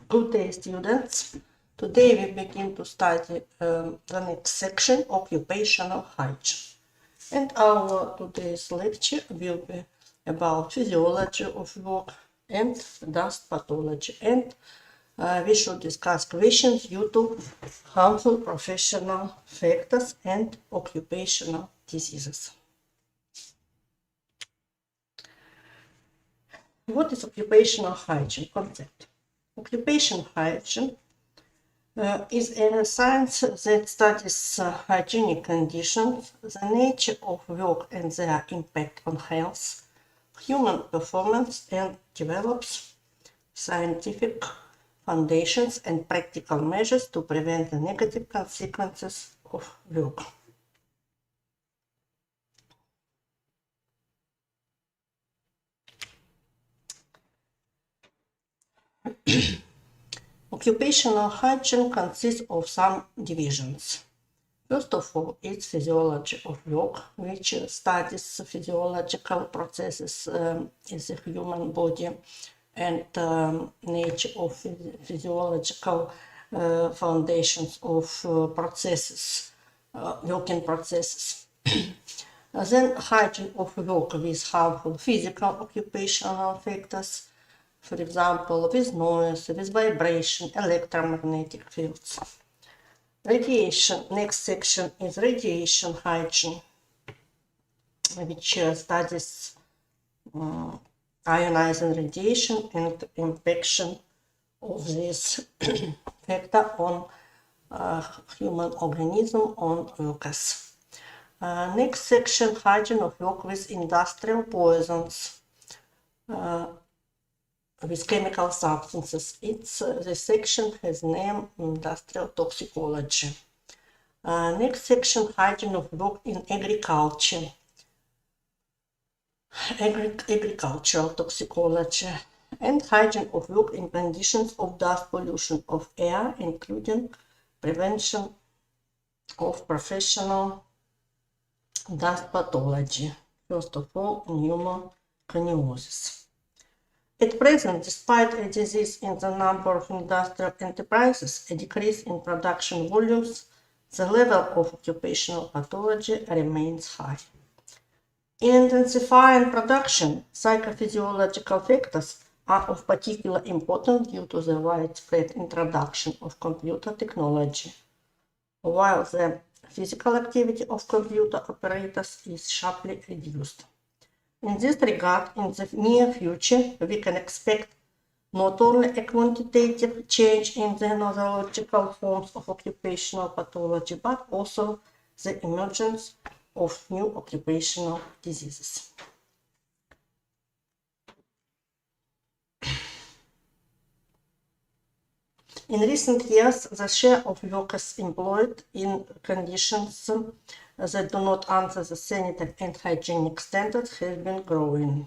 Good day, students. Today we begin to study the next section, occupational hygiene. And our today's lecture will be about physiology of work and dust pathology. And we should discuss questions due to harmful professional factors and occupational diseases. What is occupational hygiene concept? Occupational hygiene is a science that studies hygienic conditions, the nature of work and their impact on health, human performance, and develops scientific foundations and practical measures to prevent the negative consequences of work. Occupational hygiene consists of some divisions. First of all, it's physiology of work, which studies physiological processes in the human body and nature of physiological foundations of processes, working processes. Then hygiene of work with harmful physical occupational factors, for example, with noise, with vibration, electromagnetic fields. Radiation. Next section is radiation hygiene, which studies ionizing radiation and impaction of this factor on human organism, on workers. Next section, hygiene of work with industrial poisons, with chemical substances. This section has name industrial toxicology. Next section, hygiene of work in agriculture, agricultural toxicology, and hygiene of work in conditions of dust pollution of air, including prevention of professional dust pathology. First of all, pneumoconiosis. At present, despite a decrease in the number of industrial enterprises, a decrease in production volumes, the level of occupational pathology remains high. In intensifying production, psychophysiological factors are of particular importance due to the widespread introduction of computer technology, while the physical activity of computer operators is sharply reduced. In this regard, in the near future, we can expect not only a quantitative change in the nosological forms of occupational pathology, but also the emergence of new occupational diseases. In recent years, the share of workers employed in conditions that do not answer the sanitary and hygienic standards has been growing.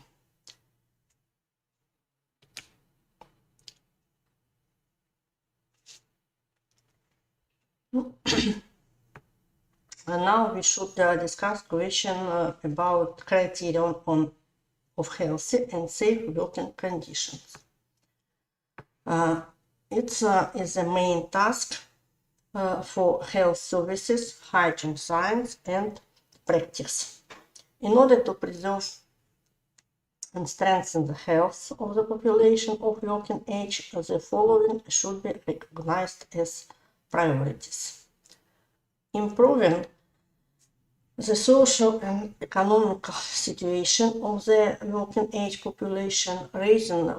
And now we should discuss question about criterion of healthy and safe working conditions. It is a main task for health services, hygiene science, and practice. In order to preserve and strengthen the health of the population of working age, the following should be recognized as priorities. Improving the social and economical situation of the working age population, raising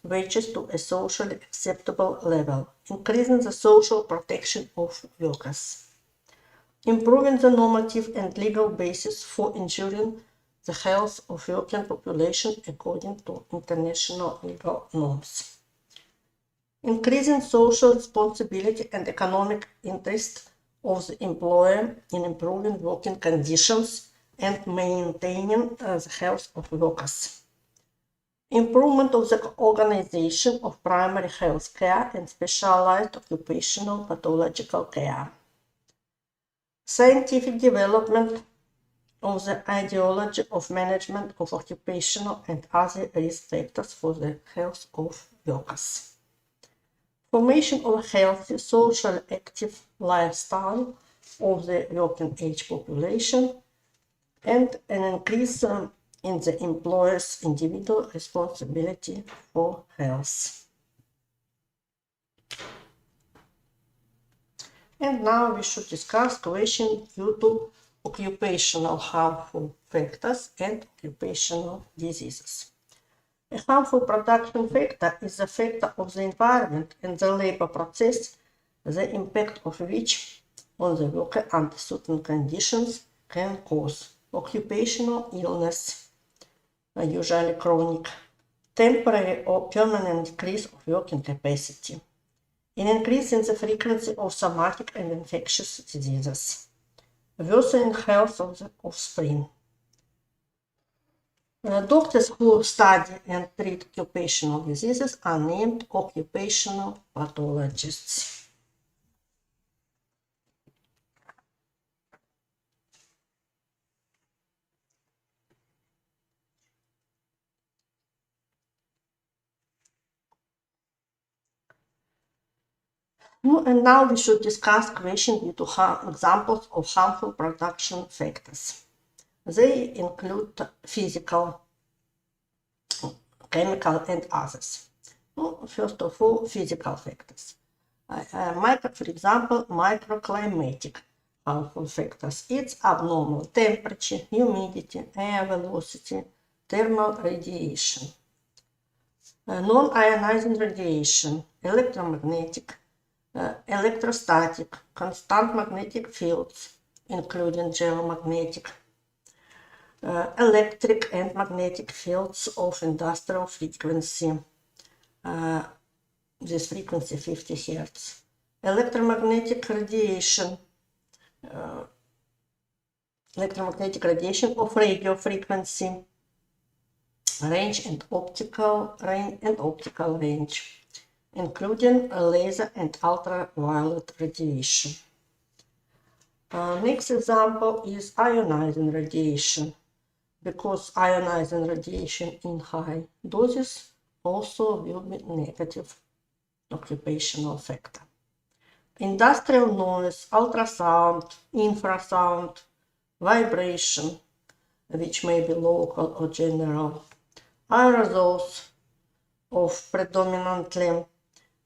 wages to a socially acceptable level, increasing the social protection of workers, improving the normative and legal basis for ensuring the health of working population according to international legal norms, increasing social responsibility and economic interest of the employer in improving working conditions and maintaining the health of workers, Improvement of the organization of primary health care and specialized occupational pathological care. Scientific development of the ideology of management of occupational and other risk factors for the health of workers. Formation of a healthy, socially active lifestyle of the working age population, and an increase in the employer's individual responsibility for health. And now we should discuss questions due to occupational harmful factors and occupational diseases. A harmful production factor is a factor of the environment and the labor process, the impact of which on the worker under certain conditions can cause occupational illness, usually chronic, temporary or permanent decrease of working capacity, an increase in the frequency of somatic and infectious diseases, worsening health of the offspring. Doctors who study and treat occupational diseases are named occupational pathologists. And now we should discuss questions due to examples of harmful production factors. They include physical, chemical, and others. First of all, physical factors. For example, microclimatic harmful factors. It's abnormal temperature, humidity, air velocity, thermal radiation, non-ionizing radiation, electromagnetic, electrostatic, constant magnetic fields, including geomagnetic, electric and magnetic fields of industrial frequency, this frequency 50 Hz, electromagnetic radiation of radio frequency, range and optical range, including laser and ultraviolet radiation. Next example is ionizing radiation, because ionizing radiation in high doses also will be negative occupational factor. Industrial noise, ultrasound, infrasound, vibration, which may be local or general, aerosols of predominantly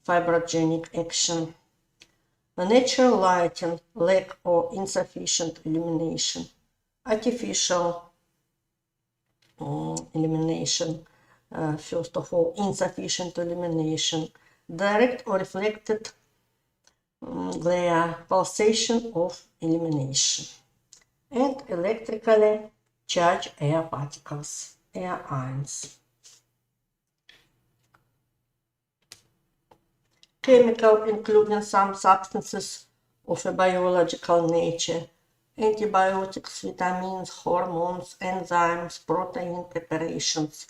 fibrogenic action, natural lighting, lack or insufficient illumination, artificial illumination, first of all, insufficient illumination, direct or reflected glare, pulsation of illumination, and electrically charged air particles, air ions. Chemical, including some substances of a biological nature, antibiotics, vitamins, hormones, enzymes, protein preparations.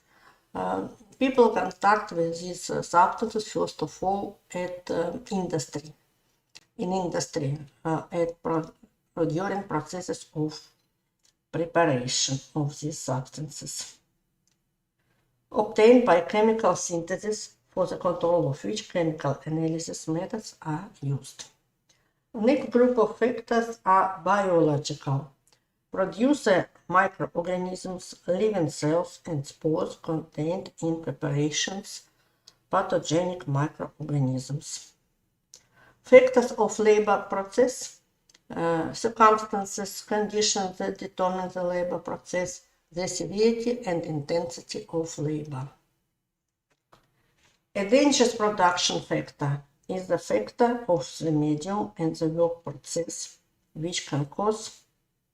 People contact with these substances first of all at industry. In industry, during processes of preparation of these substances, obtained by chemical synthesis, for the control of which chemical analysis methods are used. The next group of factors are biological. Producer microorganisms, living cells, and spores contained in preparations, pathogenic microorganisms. Factors of labor process, circumstances, conditions that determine the labor process, the severity and intensity of labor. A dangerous production factor is the factor of the medium and the work process, which can cause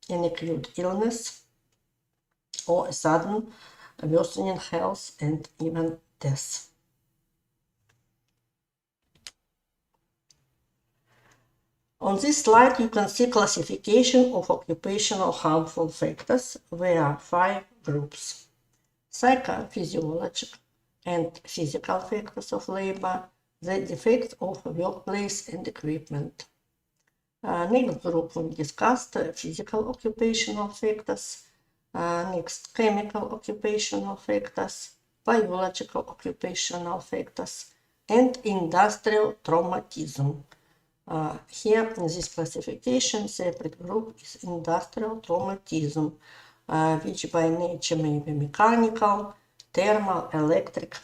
an acute illness or a sudden worsening health and even death. On this slide, you can see classification of occupational harmful factors. There are 5 groups: psychophysiologic, and physical factors of labor, the defects of workplace and equipment. Next group we discussed physical occupational factors, next chemical occupational factors, biological occupational factors, and industrial traumatism. Here in this classification, separate group is industrial traumatism, which by nature may be mechanical, thermal, electric.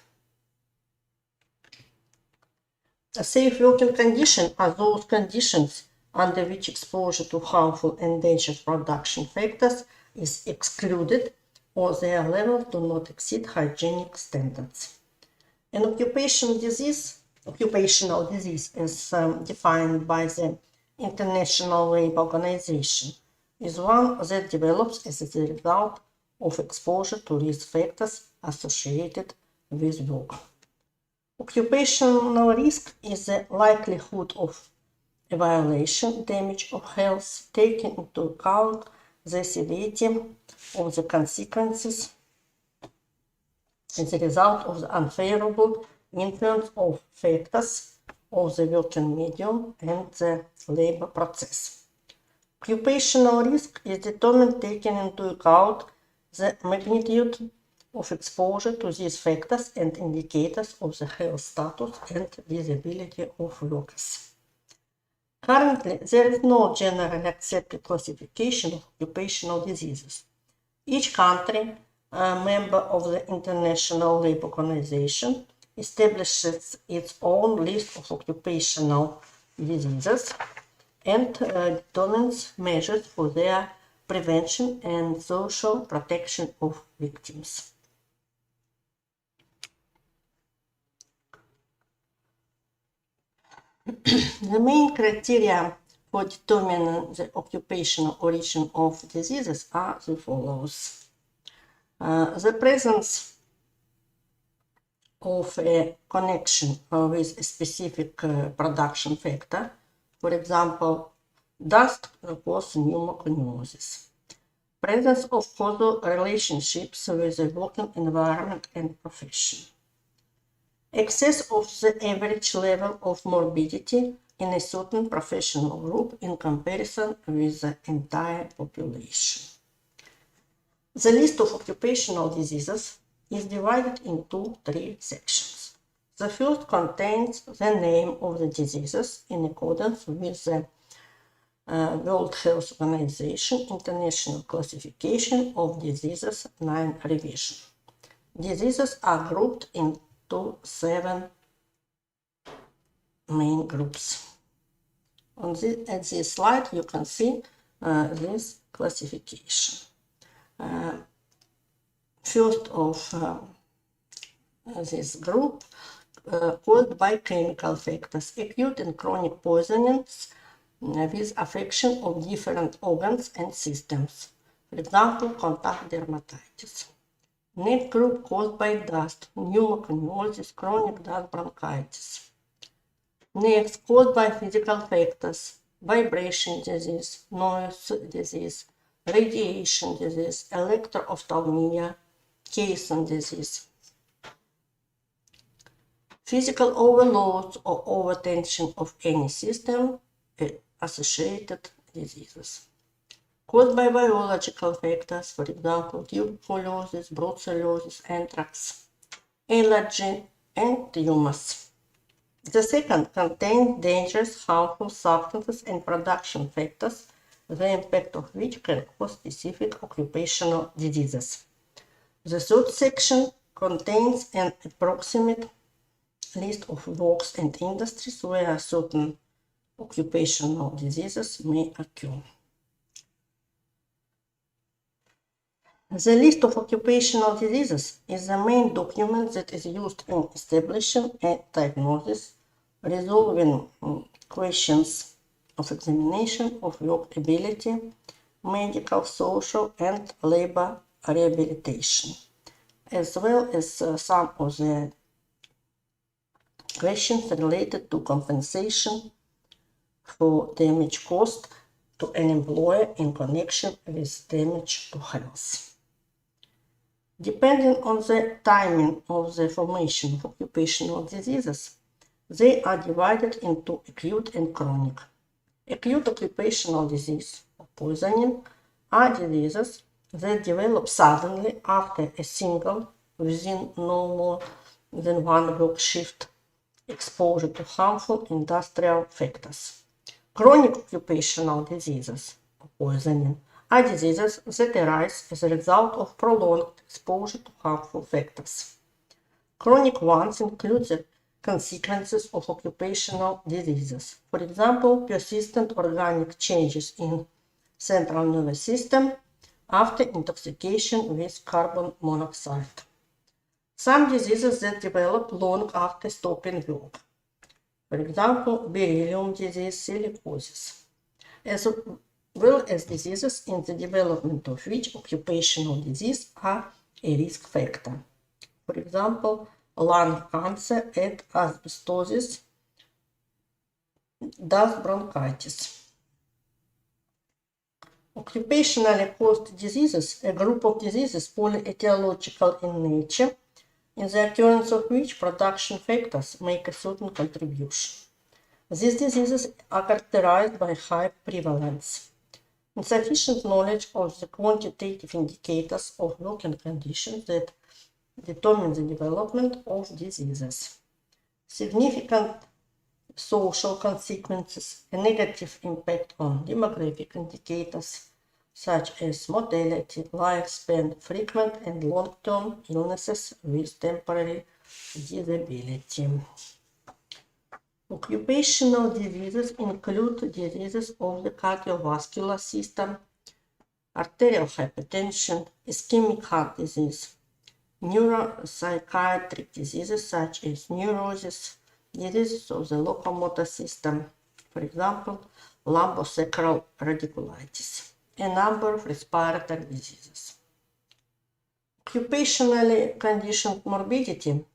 A safe working condition are those conditions under which exposure to harmful and dangerous production factors is excluded or their levels do not exceed hygienic standards. An occupational disease is defined by the International Labour Organization, is one that develops as a result of exposure to risk factors associated with work. Occupational risk is the likelihood of a violation, damage of health, taking into account the severity of the consequences as a result of the unfavorable influence of factors of the working medium and the labor process. Occupational risk is determined taking into account the magnitude of exposure to these factors and indicators of the health status and visibility of workers. Currently, there is no generally accepted classification of occupational diseases. Each country, a member of the International Labour Organization, establishes its own list of occupational diseases and determines measures for their prevention and social protection of victims. The main criteria for determining the occupational origin of diseases are the follows. The presence of a connection with a specific production factor, for example, dust causes pneumoconiosis. Presence of causal relationships with the working environment and profession. Excess of the average level of morbidity in a certain professional group in comparison with the entire population. The list of occupational diseases is divided into 3 sections. The first contains the name of the diseases in accordance with the World Health Organization International Classification of Diseases 9 revision. Diseases are grouped into 7 main groups. At this slide you can see this classification. First of this group, caused by chemical factors, acute and chronic poisonings with affection of different organs and systems, for example, contact dermatitis. Next group, caused by dust, pneumoconiosis, chronic dust bronchitis. Next, caused by physical factors, vibration disease, noise disease, radiation disease, electro-ophthalmia, casein disease. Physical overload or overtension of any system, associated diseases. Caused by biological factors, for example, tuberculosis, brucellosis, anthrax, allergy, and tumors. The second contains dangerous, harmful substances and production factors, the impact of which can cause specific occupational diseases. The third section contains an approximate list of works and industries where certain occupational diseases may occur. The list of occupational diseases is the main document that is used in establishing a diagnosis, resolving questions of examination of work ability, medical, social, and labor rehabilitation, as well as some of the questions related to compensation for damage caused to an employer in connection with damage to health. Depending on the timing of the formation of occupational diseases, they are divided into acute and chronic. Acute occupational disease or poisoning are diseases that develop suddenly after a single, within no more than one work shift, exposure to harmful industrial factors. Chronic occupational diseases or poisoning are diseases that arise as a result of prolonged exposure to harmful factors. Chronic ones include the consequences of occupational diseases. For example, persistent organic changes in central nervous system after intoxication with carbon monoxide. Some diseases that develop long after stopping work. For example, beryllium disease, silicosis, as well as diseases in the development of which occupational disease are a risk factor. For example, lung cancer and asbestosis, dust bronchitis. Occupationally caused diseases, a group of diseases polyetiological in nature, in the occurrence of which production factors make a certain contribution. These diseases are characterized by high prevalence. Insufficient knowledge of the quantitative indicators of working conditions that determine the development of diseases. Significant social consequences, a negative impact on demographic indicators such as mortality, lifespan, frequent and long-term illnesses with temporary disability. Occupational diseases include diseases of the cardiovascular system, arterial hypertension, ischemic heart disease, neuropsychiatric diseases such as neurosis, diseases of the locomotor system, for example, lumbosacral radiculitis, a number of respiratory diseases. Occupationally conditioned morbidity,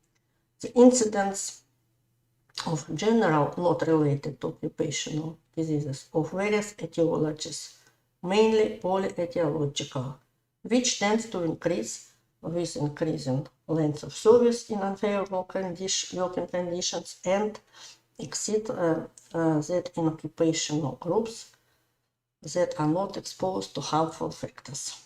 the incidence of general not related to occupational diseases of various etiologies, mainly polyetiological, which tends to increase with increasing length of service in unfavorable working conditions and exceed that in occupational groups that are not exposed to harmful factors.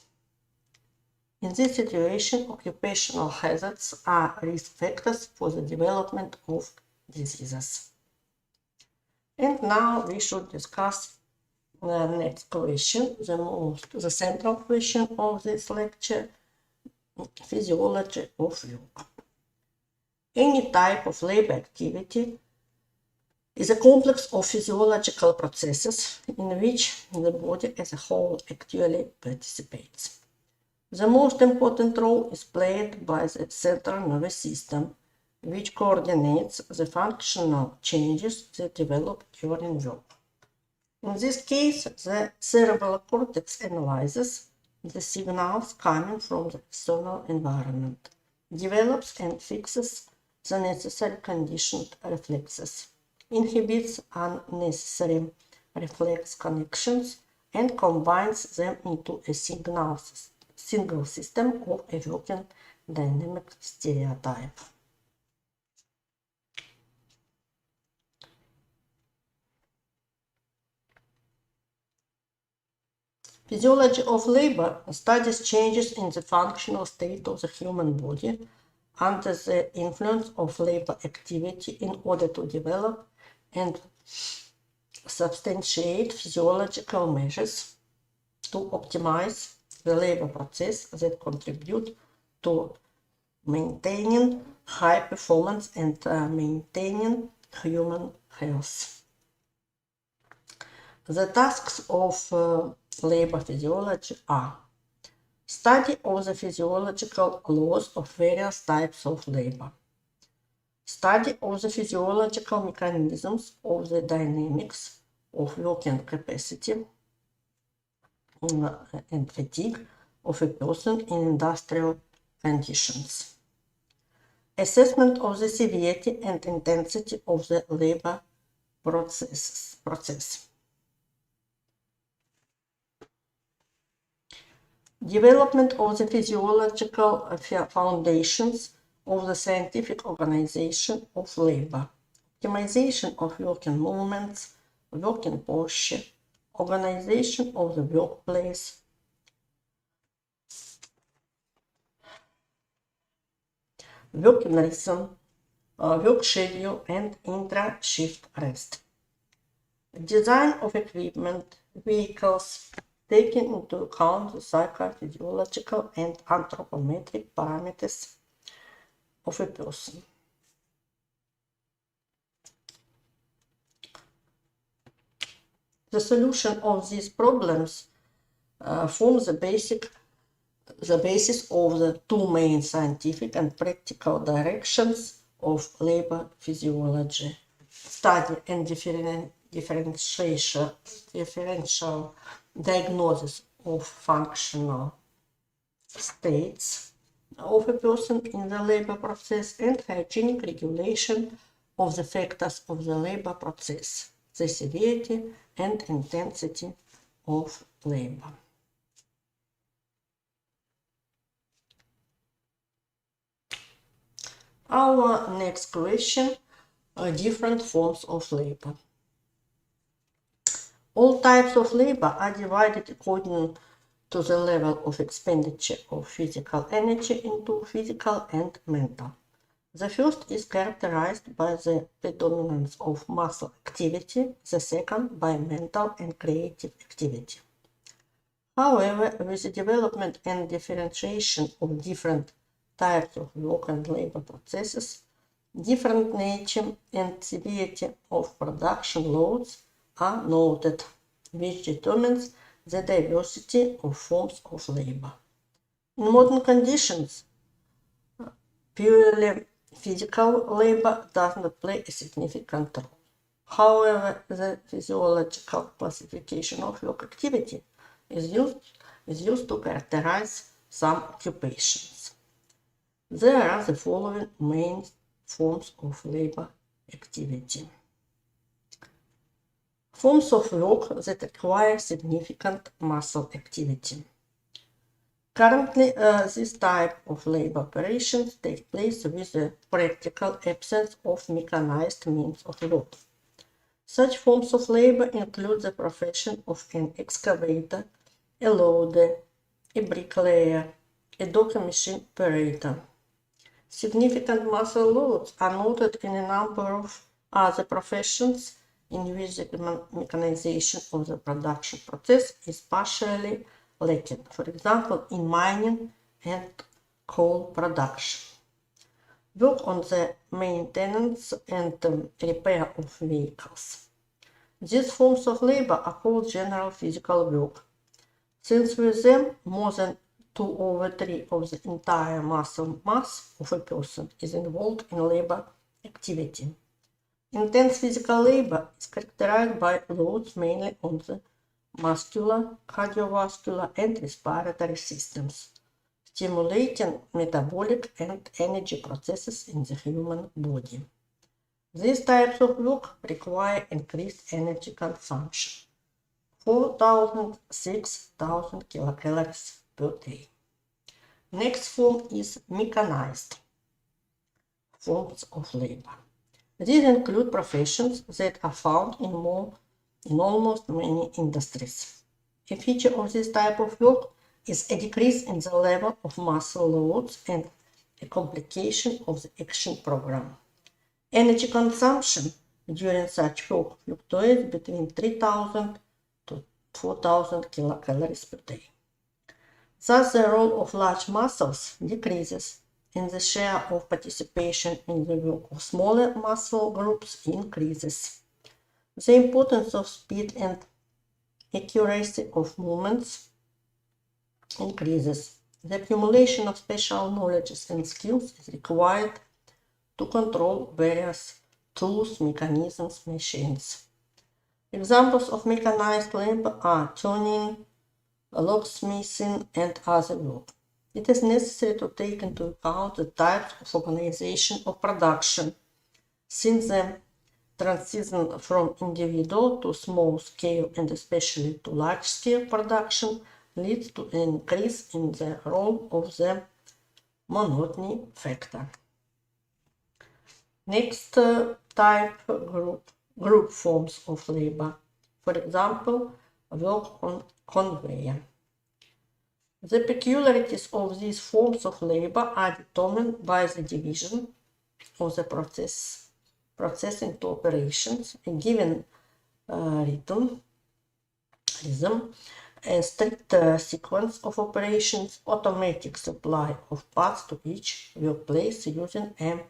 In this situation, occupational hazards are risk factors for the development of diseases. And now we should discuss the next question, the central question of this lecture, physiology of work. Any type of labor activity is a complex of physiological processes in which the body as a whole actually participates. The most important role is played by the central nervous system, which coordinates the functional changes that develop during work. In this case, the cerebral cortex analyzes the signals coming from the external environment, develops and fixes the necessary conditioned reflexes, inhibits unnecessary reflex connections, and combines them into a single system of a working dynamic stereotype. Physiology of labor studies changes in the functional state of the human body under the influence of labor activity in order to develop and substantiate physiological measures to optimize the labor process that contribute to maintaining high performance and maintaining human health. The tasks of labor physiology are study of the physiological laws of various types of labor, study of the physiological mechanisms of the dynamics of working capacity and fatigue of a person in industrial conditions, assessment of the severity and intensity of the labor process. Development of the physiological foundations of the scientific organization of labor. Optimization of working movements, working posture, organization of the workplace, working rhythm, work schedule, and intra-shift rest. Design of equipment, vehicles, taking into account the psychophysiological and anthropometric parameters of a person. The solution of these problems forms the basis of the two main scientific and practical directions of labor physiology: study and differential diagnosis of functional states of a person in the labor process, and hygienic regulation of the factors of the labor process, the severity and intensity of labor. Our next question, different forms of labor. All types of labor are divided according to the level of expenditure of physical energy into physical and mental. The first is characterized by the predominance of muscle activity, the second by mental and creative activity. However, with the development and differentiation of different types of work and labor processes, different nature and severity of production loads are noted, which determines the diversity of forms of labor. In modern conditions, purely physical labor does not play a significant role. However, the physiological classification of work activity is used to characterize some occupations. There are the following main forms of labor activity. Forms of work that require significant muscle activity. Currently, this type of labor operations take place with the practical absence of mechanized means of work. Such forms of labor include the profession of an excavator, a loader, a bricklayer, a docker machine operator. Significant muscle loads are noted in a number of other professions in which the mechanization of the production process is partially lacking, for example, in mining and coal production. Work on the maintenance and repair of vehicles. These forms of labor are called general physical work, since with them more than 2/3 of the entire muscle mass of a person is involved in labor activity. Intense physical labor is characterized by loads mainly on the muscular, cardiovascular, and respiratory systems, stimulating metabolic and energy processes in the human body. These types of work require increased energy consumption, 4,000–6,000 kilocalories per day. Next form is mechanized forms of labor. These include professions that are found in almost many industries. A feature of this type of work is a decrease in the level of muscle loads and a complication of the action program. Energy consumption during such work fluctuates between 3,000 to 4,000 kilocalories per day. Thus, the role of large muscles decreases and the share of participation in the work of smaller muscle groups increases. The importance of speed and accuracy of movements increases. The accumulation of special knowledge and skills is required to control various tools, mechanisms, machines. Examples of mechanized labor are turning, locksmithing, and other work. It is necessary to take into account the types of organization of production, since the transition from individual to small scale and especially to large scale production leads to an increase in the role of the monotony factor. Next type group forms of labor. For example, work on conveyor. The peculiarities of these forms of labor are determined by the division of the processing to operations, a given rhythm, a strict sequence of operations, automatic supply of parts to each workplace using a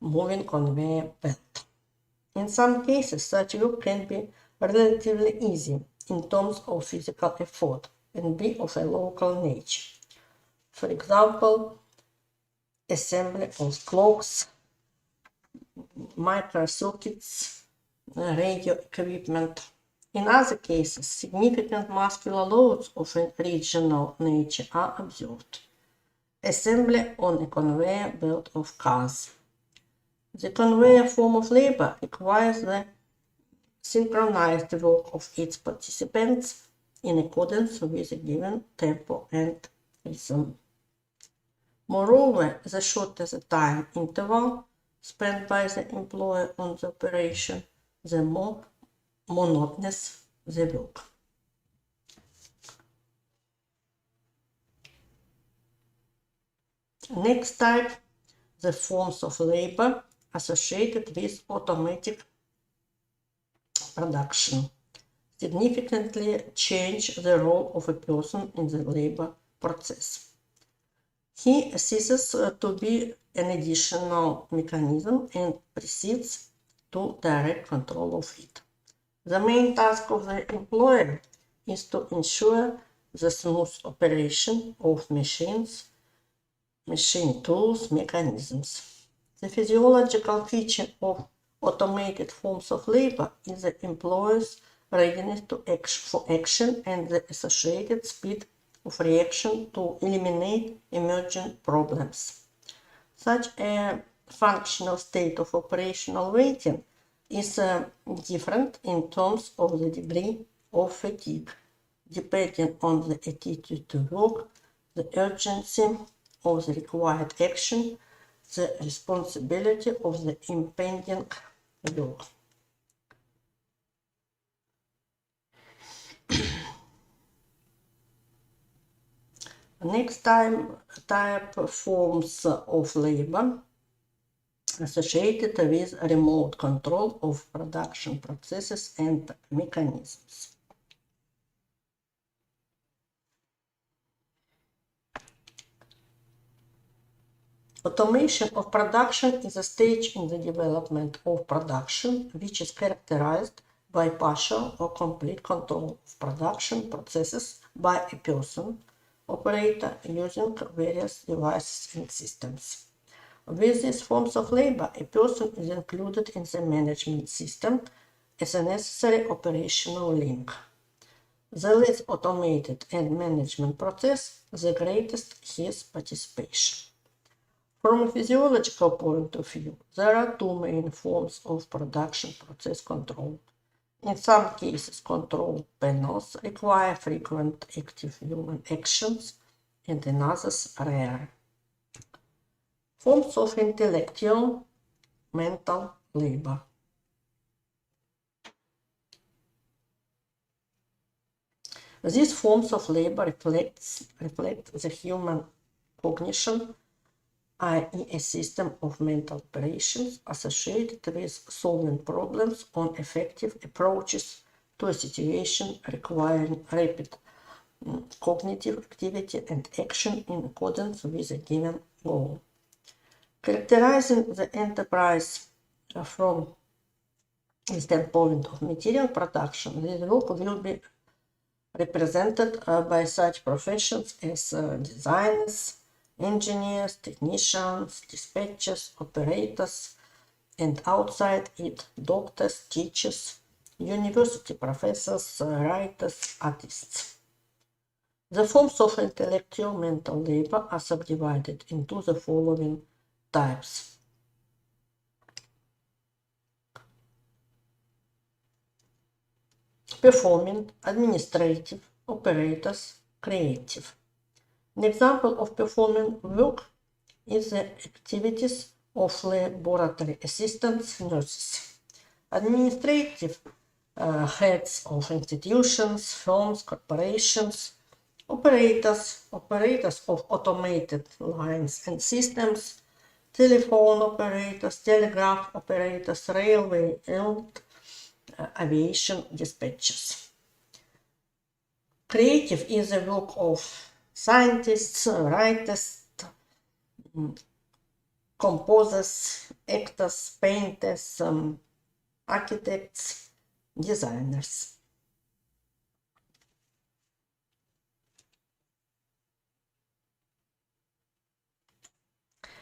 moving conveyor belt. In some cases, such work can be relatively easy in terms of physical effort and be of a local nature. For example, assembly of clocks, microcircuits, radio equipment. In other cases, significant muscular loads of a regional nature are observed. Assembly on a conveyor belt of cars. The conveyor form of labor requires the synchronized work of its participants in accordance with a given tempo and rhythm. Moreover, the shorter the time interval spent by the employer on the operation, the more monotonous the work. Next type, the forms of labor associated with automatic production significantly change the role of a person in the labor process. He ceases to be an additional mechanism and proceeds to direct control of it. The main task of the employer is to ensure the smooth operation of machines, machine tools, mechanisms. The physiological feature of automated forms of labor is the employer's readiness for action and the associated speed of reaction to eliminate emerging problems. Such a functional state of operational waiting is different in terms of the degree of fatigue, depending on the attitude to work, the urgency of the required action, the responsibility of the impending work. Next type forms of labor associated with remote control of production processes and mechanisms. Automation of production is a stage in the development of production which is characterized by partial or complete control of production processes by a person, operator, using various devices and systems. With these forms of labor, a person is included in the management system as a necessary operational link. The less automated a management process, the greatest his participation. From a physiological point of view, there are two main forms of production process control. In some cases, control panels require frequent active human actions, and in others, rare. Forms of intellectual, mental labor. These forms of labor reflect the human cognition, i.e. a system of mental operations associated with solving problems on effective approaches to a situation requiring rapid cognitive activity and action in accordance with a given goal. Characterizing the enterprise from the standpoint of material production, this work will be represented by such professions as designers, engineers, technicians, dispatchers, operators, and outside it, doctors, teachers, university professors, writers, artists. The forms of intellectual mental labor are subdivided into the following types. Performing, administrative, operators, creative. An example of performing work is the activities of laboratory assistants, nurses, administrative heads of institutions, firms, corporations, operators of automated lines and systems, telephone operators, telegraph operators, railway and aviation dispatchers. Creative is the work of scientists, writers, composers, actors, painters, architects, designers.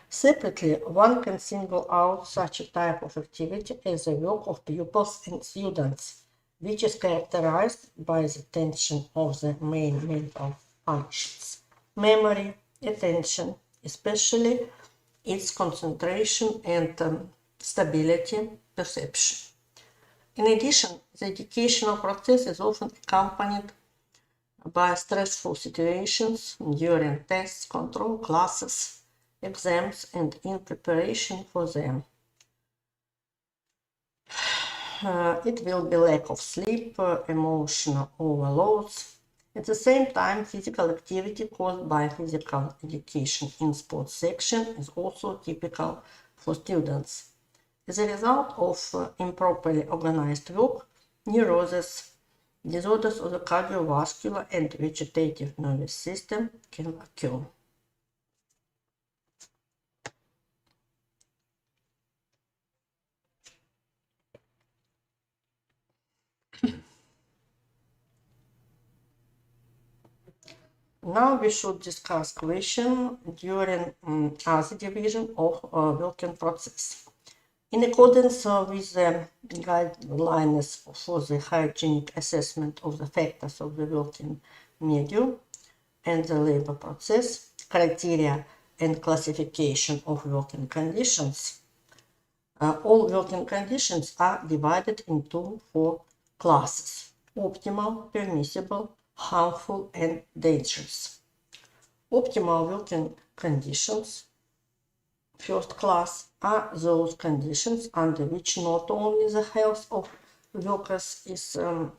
Separately, one can single out such a type of activity as the work of pupils and students, which is characterized by the tension of the main mental functions: memory, attention, especially its concentration and stability, perception. In addition, the educational process is often accompanied by stressful situations during tests, control classes, exams, and in preparation for them. It will be lack of sleep, emotional overloads. At the same time, physical activity caused by physical education in sports section is also typical for students. As a result of improperly organized work, neuroses, disorders of the cardiovascular and vegetative nervous system can occur. Now we should discuss question during other division of working process. In accordance with the guidelines for the hygienic assessment of the factors of the working medium and the labor process, criteria and classification of working conditions, all working conditions are divided into 4 classes: optimal, permissible, harmful, and dangerous. Optimal working conditions, first class, are those conditions under which not only the health of workers is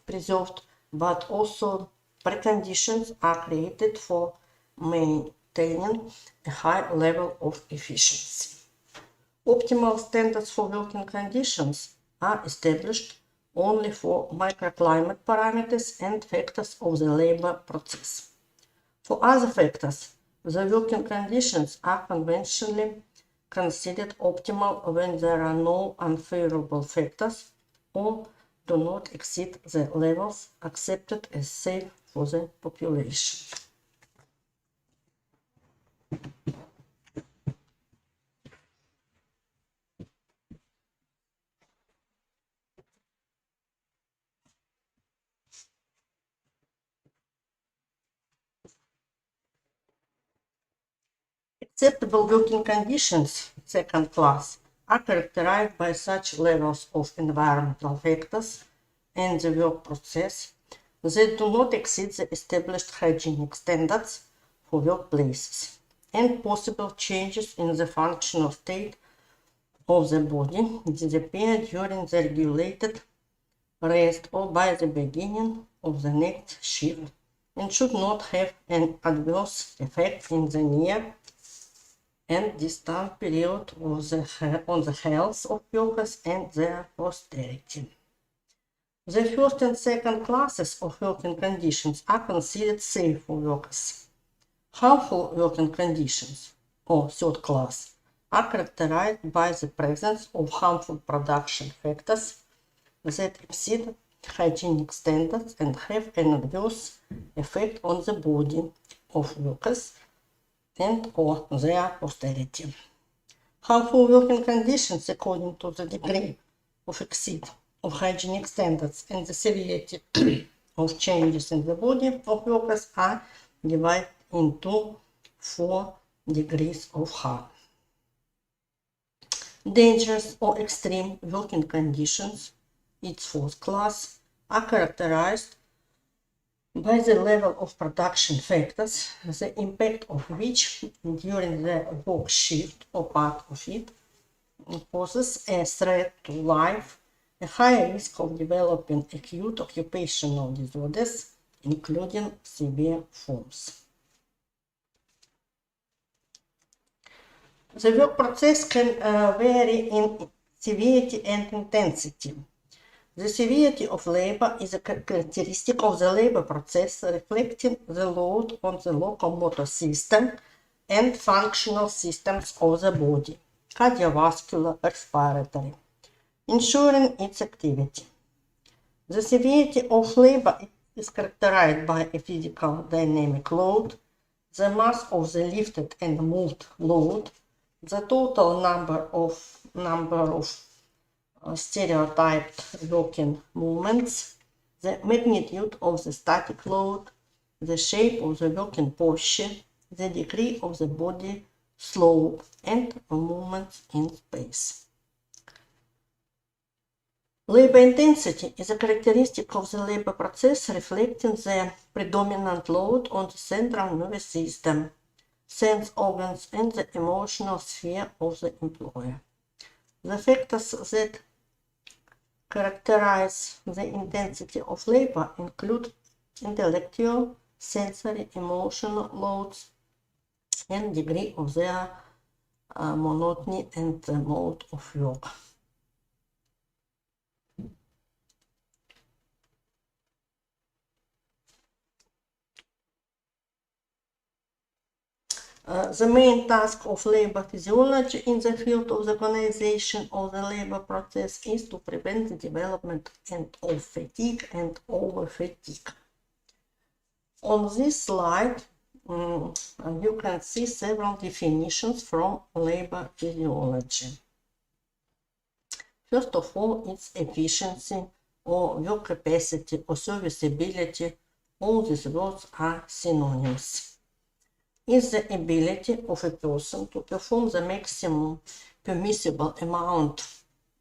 preserved, but also preconditions are created for maintaining a high level of efficiency. Optimal standards for working conditions are established only for microclimate parameters and factors of the labor process. For other factors, the working conditions are conventionally considered optimal when there are no unfavorable factors or do not exceed the levels accepted as safe for the population. Acceptable working conditions, second class, are characterized by such levels of environmental factors and the work process that do not exceed the established hygienic standards for workplaces, and possible changes in the functional state of the body disappear during the regulated rest or by the beginning of the next shift, and should not have an adverse effect in the near and distant period on the health of workers and their posterity. The first and second classes of working conditions are considered safe for workers. Harmful working conditions, or third class, are characterized by the presence of harmful production factors that exceed hygienic standards and have an adverse effect on the body of workers and or their posterity. Harmful working conditions, according to the degree of exceed of hygienic standards and the severity of changes in the body of workers, are divided into 4 degrees of harm. Dangerous or extreme working conditions, its fourth class, are characterized by the level of production factors, the impact of which during the work shift or part of it poses a threat to life, a higher risk of developing acute occupational disorders, including severe forms. The work process can vary in severity and intensity. The severity of labor is a characteristic of the labor process reflecting the load on the locomotor system and functional systems of the body, cardiovascular, respiratory, ensuring its activity. The severity of labor is characterized by a physical dynamic load, the mass of the lifted and moved load, the total number of stereotyped working movements, the magnitude of the static load, the shape of the working posture, the degree of the body slope, and movements in space. Labor intensity is a characteristic of the labor process reflecting the predominant load on the central nervous system, sense organs, and the emotional sphere of the employer. The factors that characterize the intensity of labor include intellectual, sensory, emotional loads, and degree of their monotony and the mode of work. The main task of labor physiology in the field of the organization of the labor process is to prevent the development of fatigue and over-fatigue. On this slide, you can see several definitions from labor physiology. First of all, it's efficiency or work capacity or serviceability. All these words are synonyms. Is the ability of a person to perform the maximum permissible amount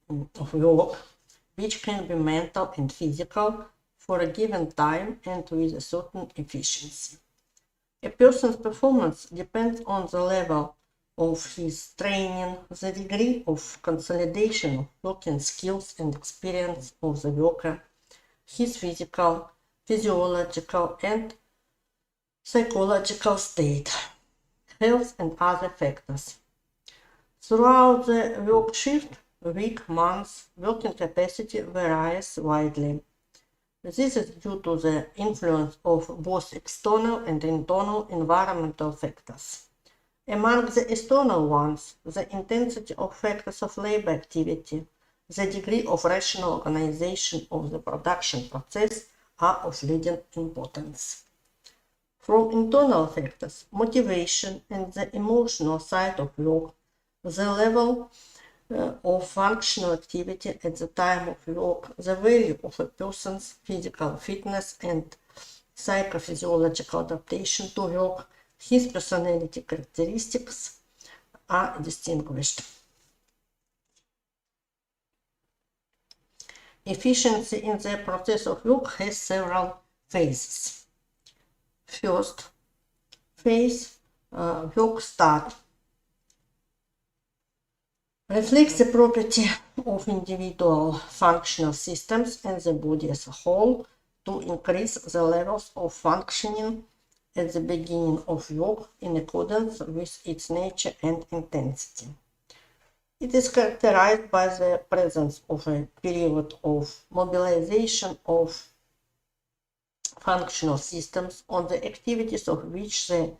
of work, which can be mental and physical, for a given time and with a certain efficiency. A person's performance depends on the level of his training, the degree of consolidation of working skills and experience of the worker, his physical, physiological, and psychological state, health, and other factors. Throughout the work shift, week, month, working capacity varies widely. This is due to the influence of both external and internal environmental factors. Among the external ones, the intensity of factors of labor activity, the degree of rational organization of the production process are of leading importance. From internal factors, motivation and the emotional side of work, the level of functional activity at the time of work, the value of a person's physical fitness and psychophysiological adaptation to work, his personality characteristics are distinguished. Efficiency in the process of work has several phases. First phase, work start, reflects the property of individual functional systems and the body as a whole to increase the levels of functioning at the beginning of work in accordance with its nature and intensity. It is characterized by the presence of a period of mobilization of functional systems on the activities of which the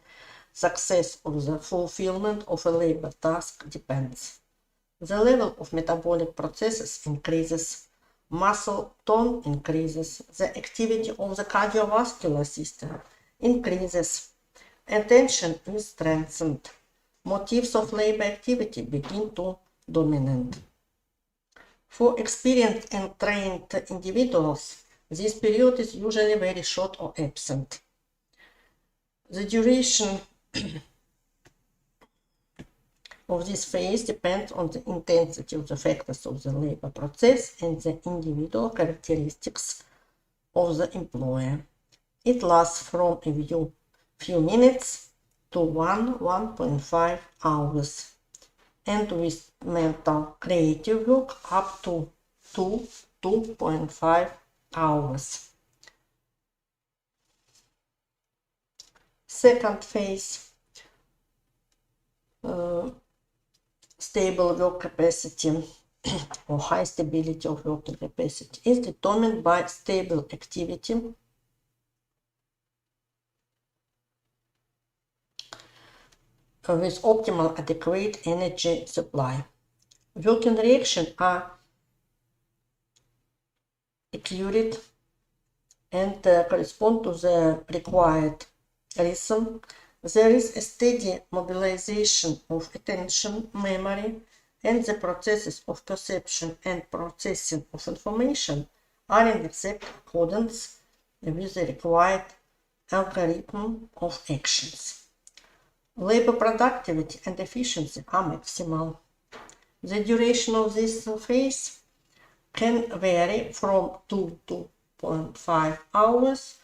success of the fulfillment of a labor task depends. The level of metabolic processes increases, muscle tone increases, the activity of the cardiovascular system increases, attention is strengthened, motives of labor activity begin to dominate. For experienced and trained individuals, this period is usually very short or absent. The duration of this phase depends on the intensity of the factors of the labor process and the individual characteristics of the employer. It lasts from a few minutes to 1.5 hours, and with mental creative work up to 2.5 hours. Second phase, stable work capacity or high stability of working capacity is determined by stable activity with optimal adequate energy supply. Working reactions are accurate and correspond to the required rhythm. There is a steady mobilization of attention, memory, and the processes of perception and processing of information are in exact accordance with the required algorithm of actions. Labor productivity and efficiency are maximal. The duration of this phase can vary from 2 to 2.5 hours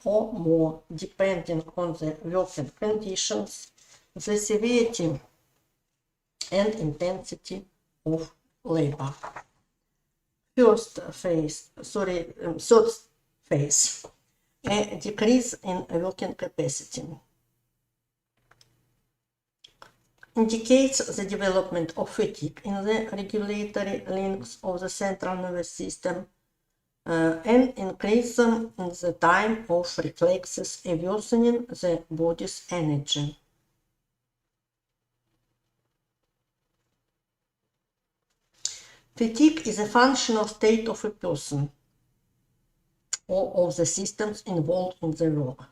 or more, depending on the working conditions, the severity and intensity of labor. Third phase, a decrease in working capacity, indicates the development of fatigue in the regulatory links of the central nervous system and increase in the time of reflexes, worsening the body's energy. Fatigue is a functional state of a person or of the systems involved in the work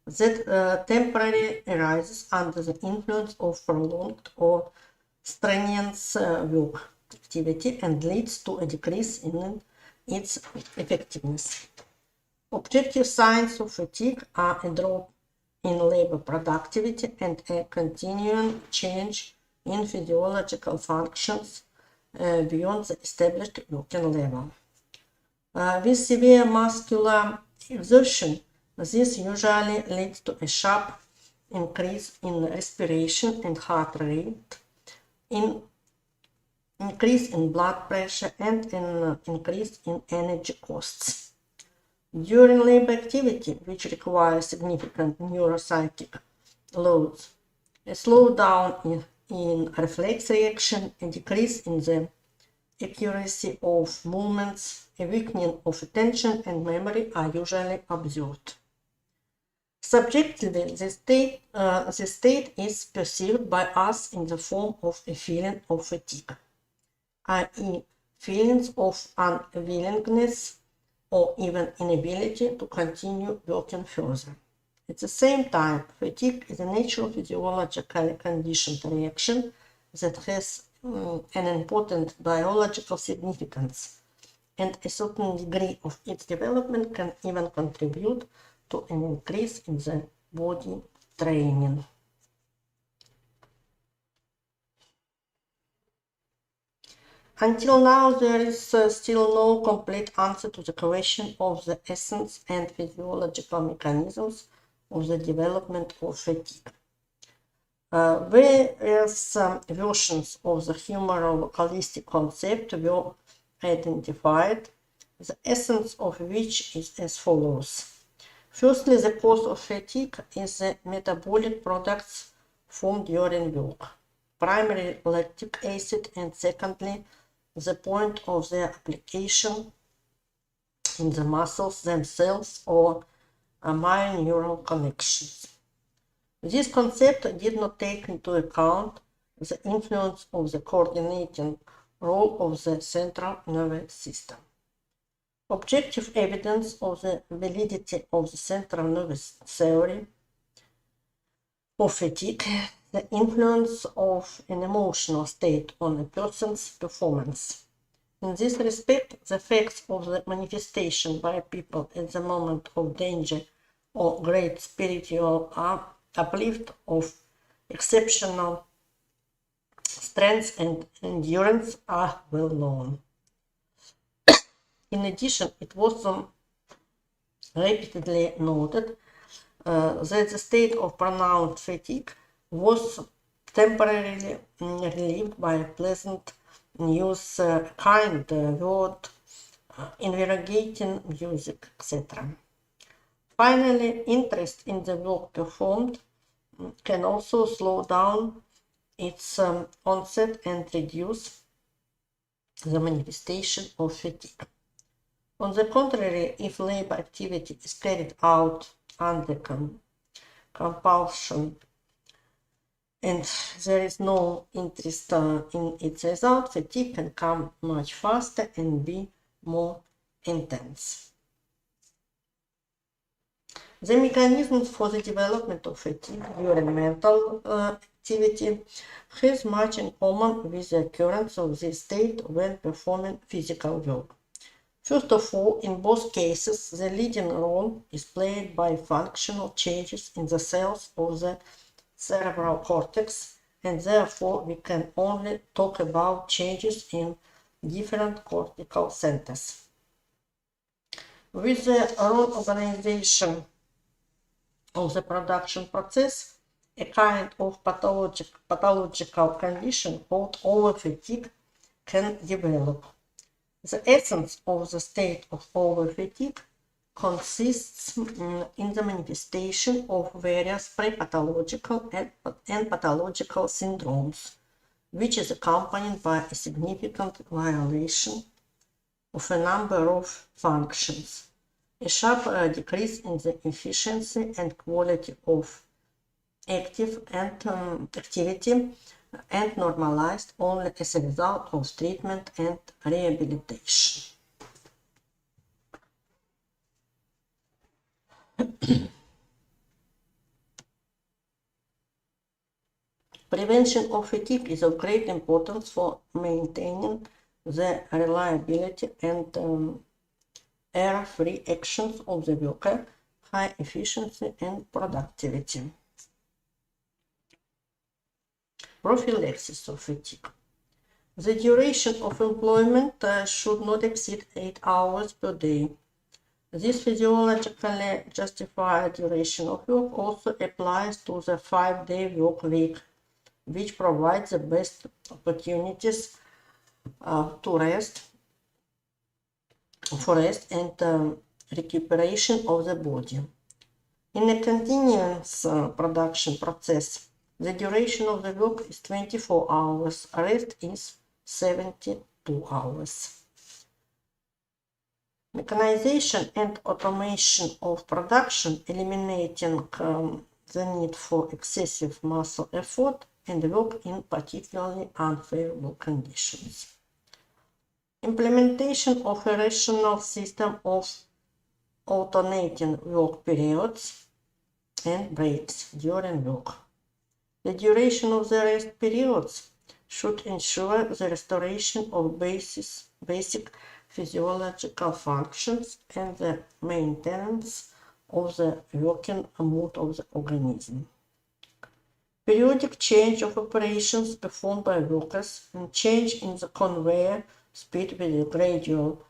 that temporarily arises under the influence of prolonged or strenuous work activity and leads to a decrease in its effectiveness. Objective signs of fatigue are a drop in labor productivity and a continuing change in physiological functions beyond the established working level. With severe muscular exertion, this usually leads to a sharp increase in respiration and heart rate, increase in blood pressure, and an increase in energy costs. During labor activity, which requires significant neuropsychic loads, a slowdown in reflex reaction, a decrease in the accuracy of movements, a weakening of attention and memory are usually observed. Subjectively, the state is perceived by us in the form of a feeling of fatigue, i.e., feelings of unwillingness or even inability to continue working further. At the same time, fatigue is a natural physiologically conditioned reaction that has an important biological significance, and a certain degree of its development can even contribute to an increase in the body training. Until now, there is still no complete answer to the question of the essence and physiological mechanisms of the development of fatigue. Various versions of the humoral holistic concept were identified, the essence of which is as follows. Firstly, the cause of fatigue is the metabolic products formed during work, primarily lactic acid, and secondly, the point of their application in the muscles themselves or myoneural connections. This concept did not take into account the influence of the coordinating role of the central nervous system. Objective evidence of the validity of the central nervous theory of fatigue, the influence of an emotional state on a person's performance. In this respect, the facts of the manifestation by people at the moment of danger or great spiritual uplift of exceptional strength and endurance are well known. In addition, it was repeatedly noted that the state of pronounced fatigue was temporarily relieved by a pleasant news, kind word, invigorating music, etc. Finally, interest in the work performed can also slow down its onset and reduce the manifestation of fatigue. On the contrary, if labor activity is carried out under compulsion and there is no interest in its result, fatigue can come much faster and be more intense. The mechanisms for the development of fatigue during mental activity has much in common with the occurrence of this state when performing physical work. First of all, in both cases, the leading role is played by functional changes in the cells of the cerebral cortex, and therefore we can only talk about changes in different cortical centers. With the wrong organization of the production process, a kind of pathological condition called overfatigue can develop. The essence of the state of overfatigue consists in the manifestation of various pre-pathological and pathological syndromes, which is accompanied by a significant violation of a number of functions, a sharp decrease in the efficiency and quality of activity and normalized only as a result of treatment and rehabilitation. Prevention of fatigue is of great importance for maintaining the reliability and error-free actions of the worker, high efficiency and productivity. Prophylaxis of fatigue. The duration of employment should not exceed 8 hours per day. This physiologically justified duration of work also applies to the 5-day work week, which provides the best opportunities for rest and recuperation of the body. In a continuous production process, the duration of the work is 24 hours, rest is 72 hours. Mechanization and automation of production, eliminating the need for excessive muscle effort and work in particularly unfavorable conditions. Implementation of a rational system of alternating work periods and breaks during work. The duration of the rest periods should ensure the restoration of basic physiological functions and the maintenance of the working mood of the organism. Periodic change of operations performed by workers and change in the conveyor speed with a gradual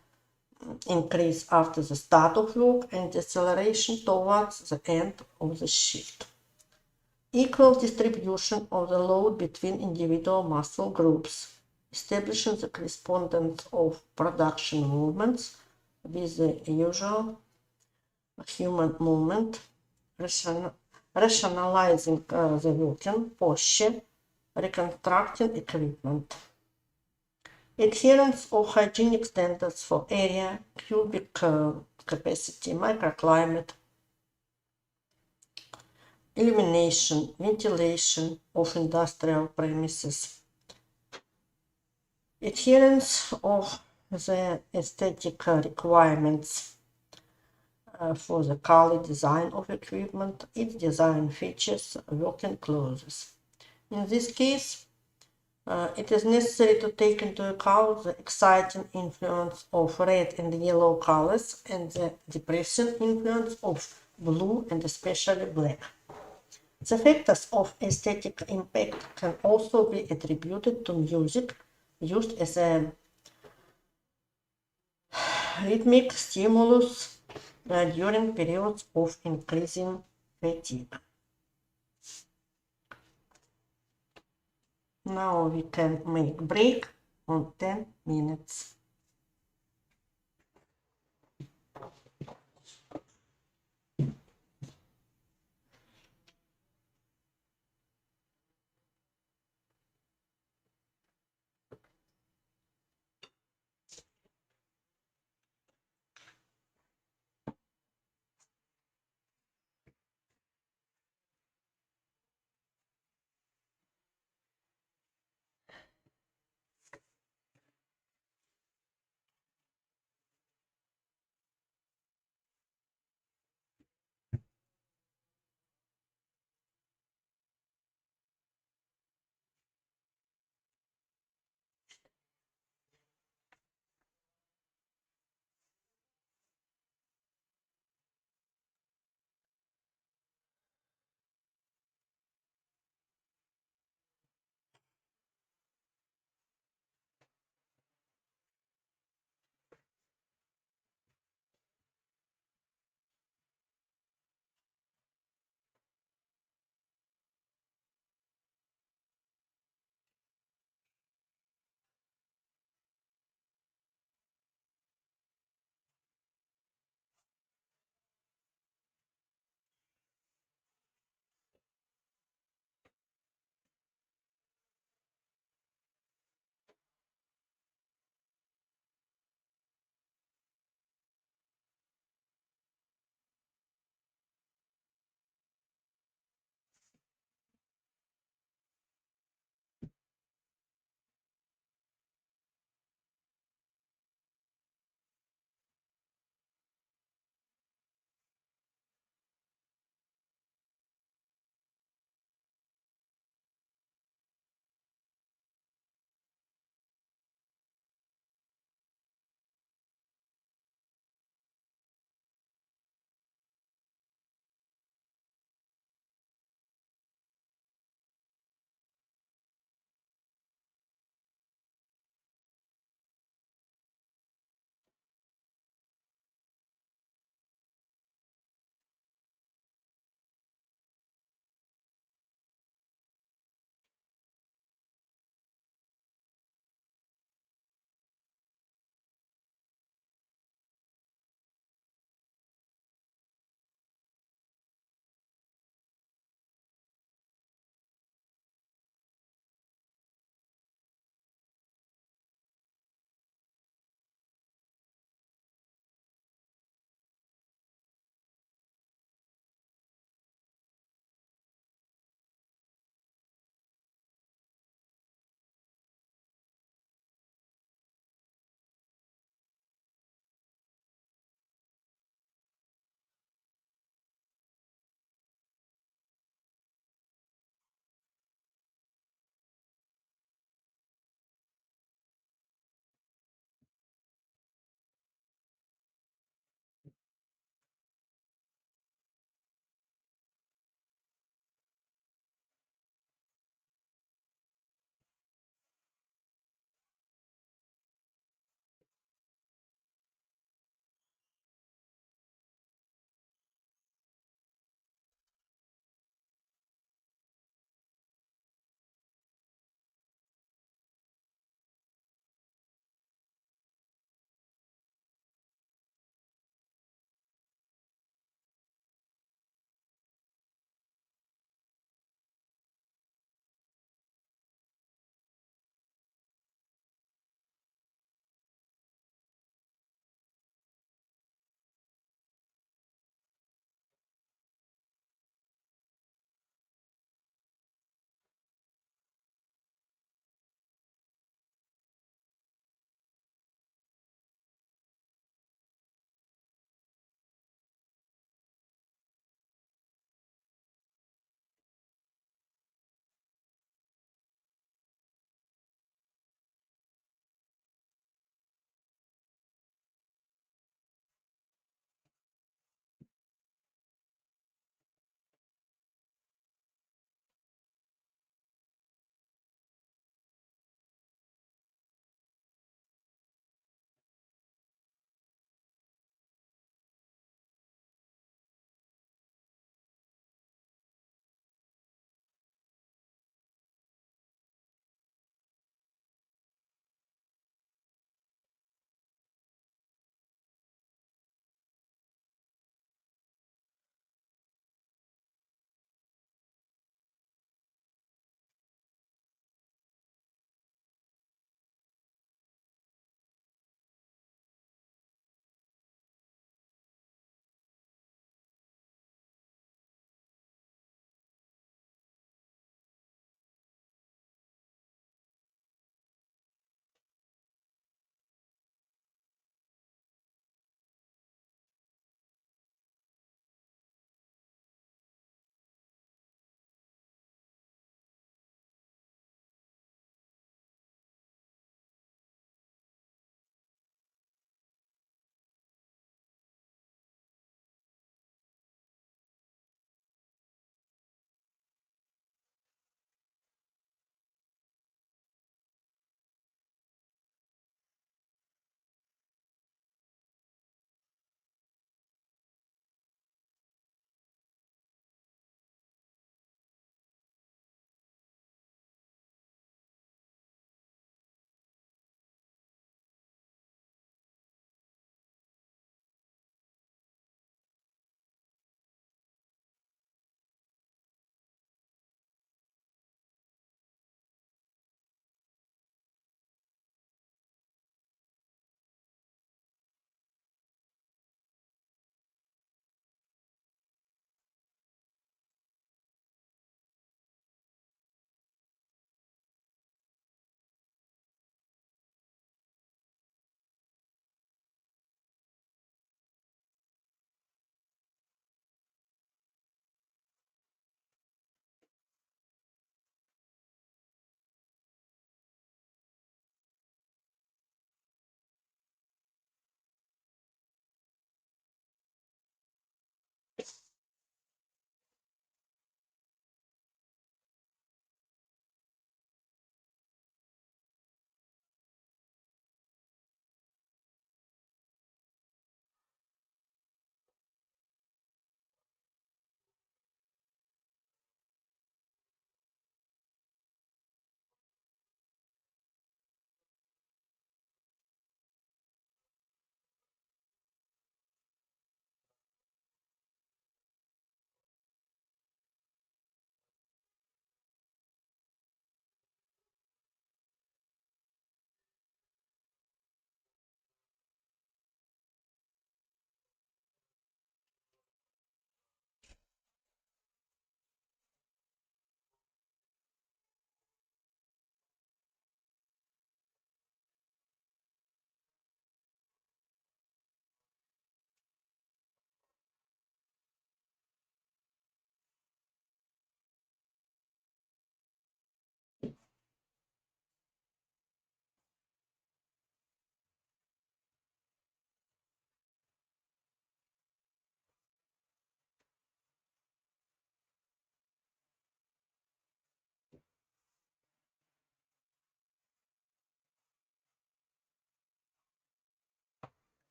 increase after the start of work and deceleration towards the end of the shift. Equal distribution of the load between individual muscle groups, establishing the correspondence of production movements with the usual human movement, rationalizing the working posture, reconstructing equipment. Adherence of hygienic standards for area, cubic capacity, microclimate, illumination, ventilation of industrial premises. Adherence of the aesthetic requirements for the color design of equipment, its design features, working clothes. In this case, it is necessary to take into account the exciting influence of red and yellow colors and the depressing influence of blue and especially black. The factors of aesthetic impact can also be attributed to music used as a rhythmic stimulus during periods of increasing fatigue. Now we can make break on 10 minutes.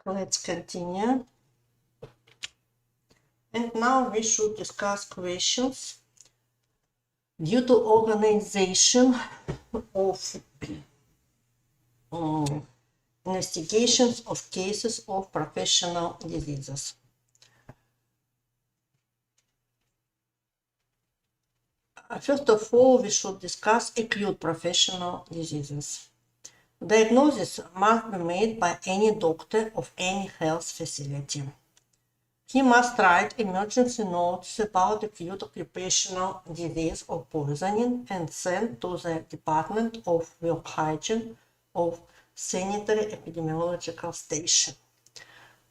Let's continue. And now we should discuss questions due to organization of investigations of cases of professional diseases. First of all, we should discuss acute professional diseases. Diagnosis must be made by any doctor of any health facility. He must write emergency notes about acute occupational disease or poisoning and send to the Department of Work Hygiene of Sanitary Epidemiological Station.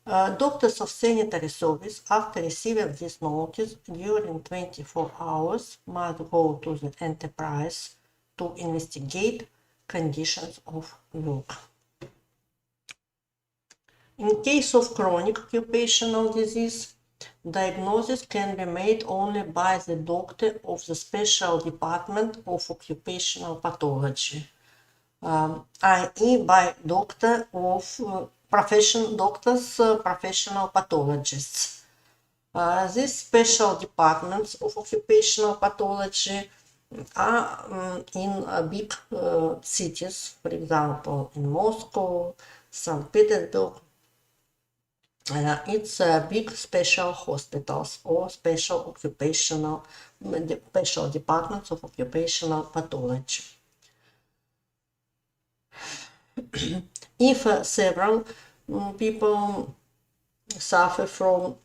Doctors of sanitary service, after receiving this notice during 24 hours, must go to the enterprise to investigate conditions of work. In case of chronic occupational disease, diagnosis can be made only by the doctor of the special department of occupational pathology, i.e. by doctor of professional pathologists. These special departments of occupational pathology are in big cities, for example, in Moscow, St. Petersburg. It's big special hospitals or special departments of occupational pathology. If several people suffer from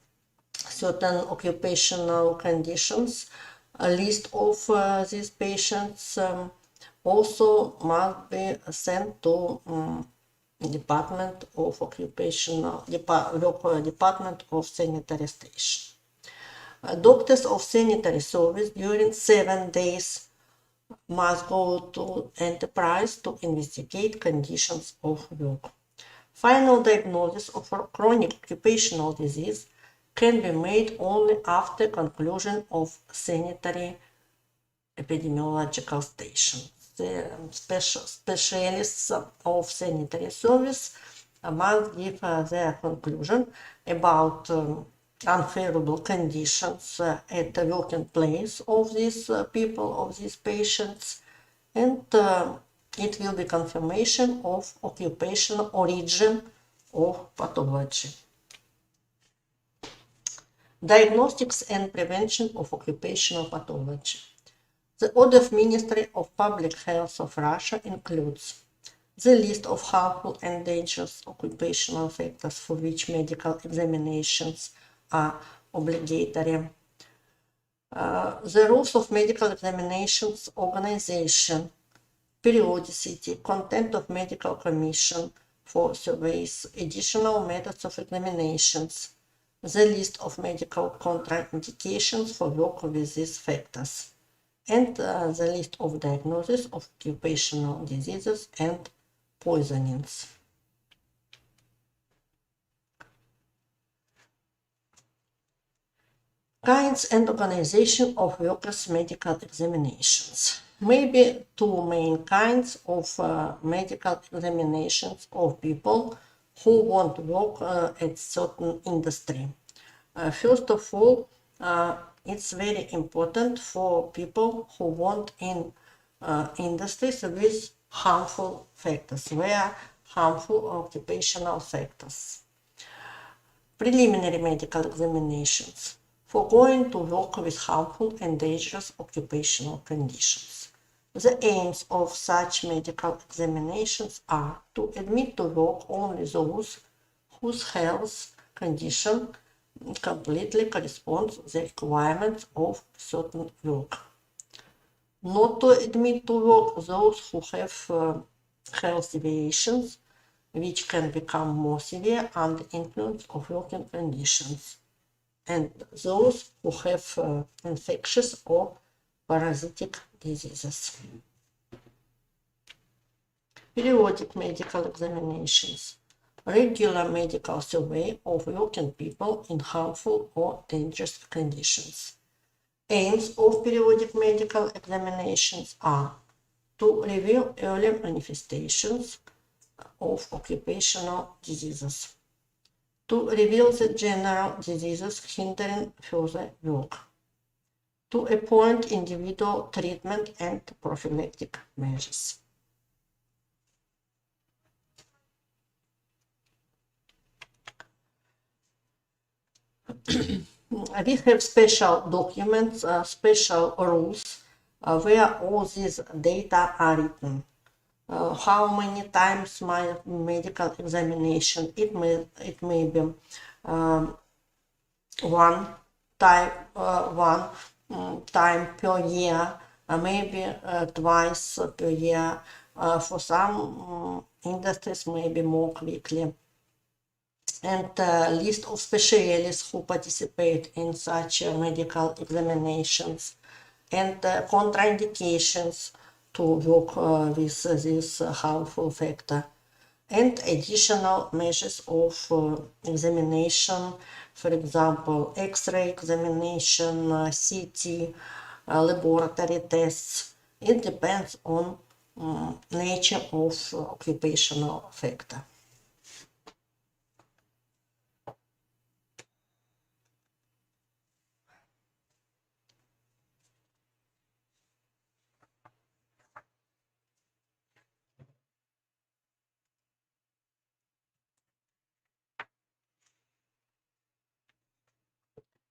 certain occupational conditions, a list of these patients also must be sent to Department of Sanitary Station. Doctors of sanitary service during 7 days must go to enterprise to investigate conditions of work. Final diagnosis of chronic occupational disease can be made only after conclusion of sanitary epidemiological station. The specialists of sanitary service must give their conclusion about unfavorable conditions at the working place of these people, of these patients, and it will be confirmation of occupational origin of pathology. Diagnostics and prevention of occupational pathology. The Order of Ministry of Public Health of Russia includes the list of harmful and dangerous occupational factors for which medical examinations are obligatory, the rules of medical examinations organization, periodicity, content of medical commission for surveys, additional methods of examinations, the list of medical contraindications for work with these factors, and the list of diagnosis of occupational diseases and poisonings. Kinds and organization of workers' medical examinations. Maybe two main kinds of medical examinations of people who want to work at certain industry. First of all, it's very important for people who want in industries with harmful factors, where harmful occupational factors. Preliminary medical examinations for going to work with harmful and dangerous occupational conditions. The aims of such medical examinations are to admit to work only those whose health condition completely corresponds to the requirements of certain work. Not to admit to work those who have health deviations which can become more severe under influence of working conditions, and those who have infectious or parasitic diseases. Periodic medical examinations. Regular medical survey of working people in harmful or dangerous conditions. Aims of periodic medical examinations are to reveal early manifestations of occupational diseases, to reveal the general diseases hindering further work, to appoint individual treatment and prophylactic measures. We have special documents, special rules where all these data are written. How many times my medical examination? It may be one time per year, maybe twice per year. For some industries, maybe more quickly. And list of specialists who participate in such medical examinations, and contraindications to work with this harmful factor, and additional measures of examination, for example, X-ray examination, CT, laboratory tests. It depends on nature of occupational factor.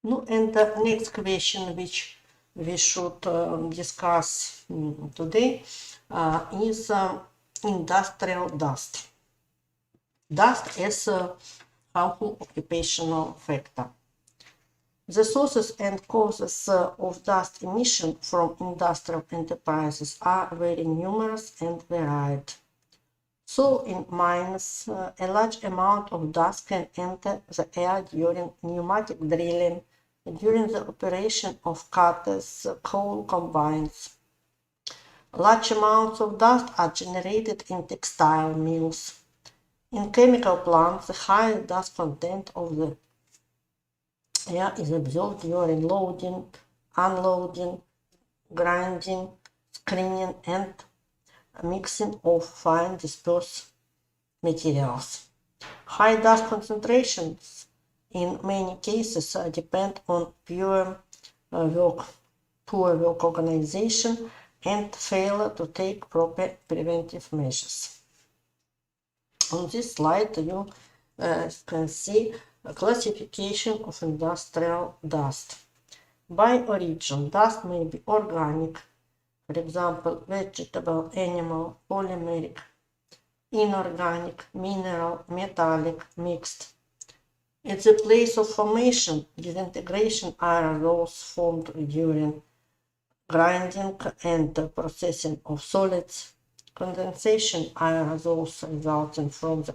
No, and the next question which we should discuss today is industrial dust. Dust as a harmful occupational factor. The sources and causes of dust emission from industrial enterprises are very numerous and varied. So in mines, a large amount of dust can enter the air during pneumatic drilling, during the operation of cutters, coal combines. Large amounts of dust are generated in textile mills. In chemical plants, the high dust content of the air is observed during loading, unloading, grinding, screening, and mixing of fine dispersed materials. High dust concentrations in many cases depend on poor work organization and failure to take proper preventive measures. On this slide, you can see a classification of industrial dust. By origin, dust may be organic, for example, vegetable, animal, polymeric, inorganic, mineral, metallic, mixed. At the place of formation, disintegration aerosols formed during grinding and processing of solids, condensation aerosols resulting from the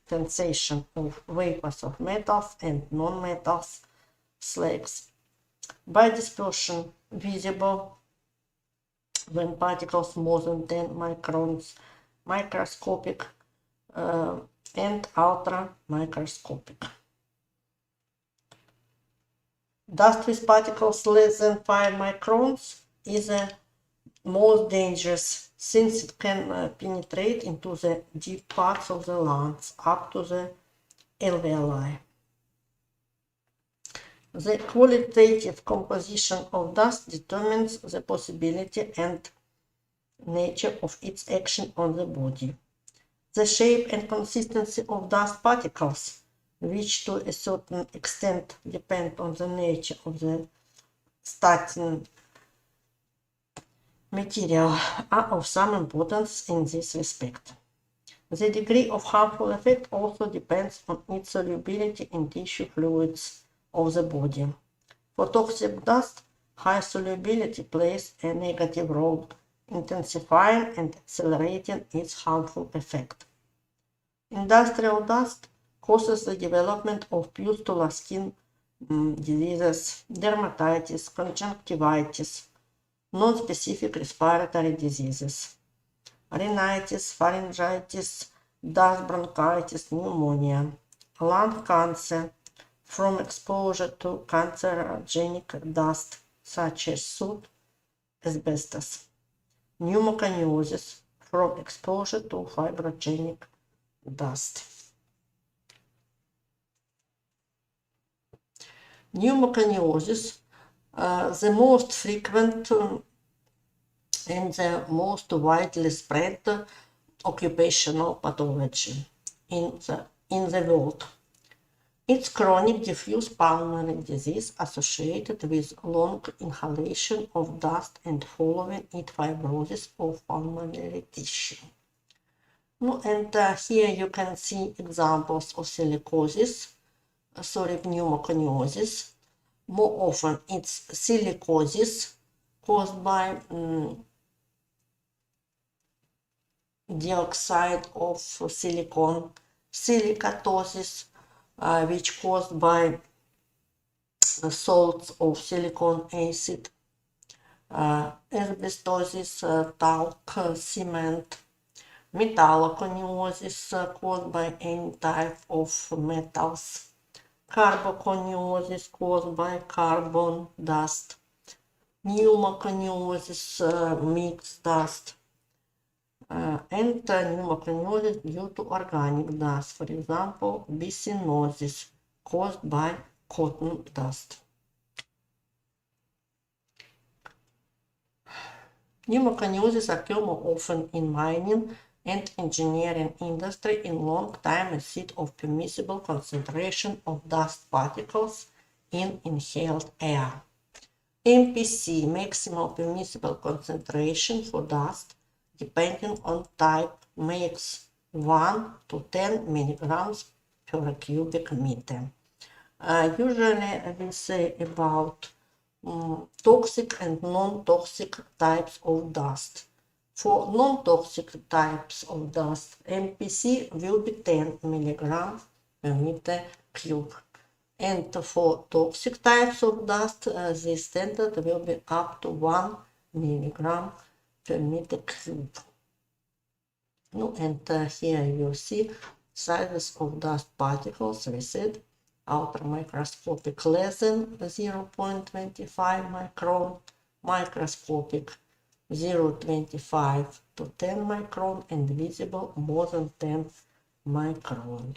condensation of vapors of metals and non-metals, slags. By dispersion, visible when particles more than 10 microns, microscopic and ultra-microscopic. Dust with particles less than 5 microns is the most dangerous, since it can penetrate into the deep parts of the lungs, up to the alveoli. The qualitative composition of dust determines the possibility and nature of its action on the body. The shape and consistency of dust particles, which to a certain extent depend on the nature of the starting material, are of some importance in this respect. The degree of harmful effect also depends on its solubility in tissue fluids of the body. For toxic dust, high solubility plays a negative role, intensifying and accelerating its harmful effect. Industrial dust causes the development of pustular skin diseases, dermatitis, conjunctivitis, non-specific respiratory diseases, rhinitis, pharyngitis, dust bronchitis, pneumonia, lung cancer from exposure to cancerogenic dust such as soot, asbestos, pneumoconiosis from exposure to fibrogenic dust. Pneumoconiosis, the most frequent and the most widely spread occupational pathology in the world. It's chronic diffuse pulmonary disease associated with long inhalation of dust and following it fibrosis of pulmonary tissue. And here you can see examples of pneumoconiosis. More often it's silicosis caused by dioxide of silicon, silicatosis, which caused by salts of silicon acid, asbestosis, talc, cement, metalloconiosis caused by any type of metals, carboconiosis caused by carbon dust, pneumoconiosis, mixed dust, and pneumoconiosis due to organic dust, for example, bicyanosis caused by cotton dust. Pneumoconiosis occur more often in mining and engineering industry in long time exceed of permissible concentration of dust particles in inhaled air. MPC, maximal permissible concentration for dust, depending on type, makes 1 to 10 milligrams per cubic meter. Usually we say about toxic and non-toxic types of dust. For non-toxic types of dust, MPC will be 10 milligrams per meter cube. And for toxic types of dust, the standard will be up to 1 milligram per meter cube. And here you see sizes of dust particles, we said, ultramicroscopic less than 0.25 micron, microscopic 0.25 to 10 micron, and visible more than 10 micron.